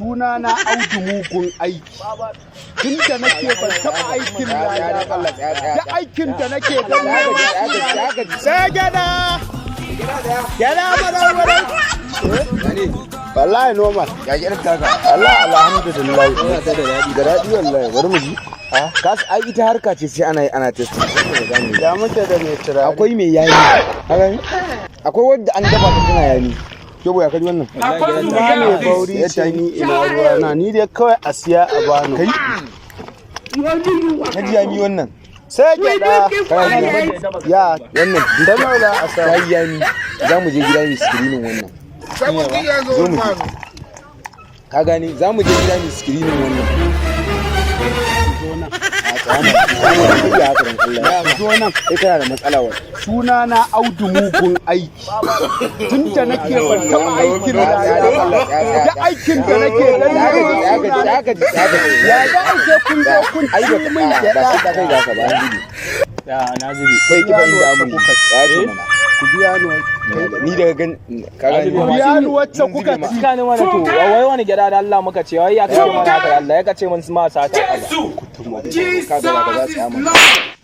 suna na Audu mugun aiki. Tun da nake ban taɓa aikin lada ba. Da aikin da nake don sai gada. Gada madara. Wallahi normal. Ya ki irin taka. Allah alhamdulillah. Ina ta da daɗi. Da daɗi wallahi. Bari mu ji. Kas ai ita harka ce sai ana testing. Ya mutu da mai turare. Akwai mai yayi. Akwai wadda an dafa ta tana yayi. Ke ya kaji wannan? Ina ne bauri ce ni ina ruwa na ni dai kawai a siya a bano. Kai. Kaji yami wannan. Sai gyaɗa. Ya Wannan da maula a sa. kai yami. Za mu je gida mu screening wannan. Zo mu je. Ka gane za mu je gida mu screening wannan. Zo nan. Kai kana da matsala wa. Suna na Audu mugun aiki. Tun da nake ban taɓa aikin lada ba. Da aikin da nake dan Ya gaji. ya ga ake kun zo kun ci min gyaɗa. Kai da ka ba an gudu. Ya na zubi. Kai ki bayin da amu. Ya ce mana. Ku biya ni Ni daga gan ka gani. ku biya ni wacce kuka ci. Ka ne mana to wai wani gida da Allah muka ce wai ya kace mana haka da Allah ya kace mun ma sata kaza. Ka ga za ta yi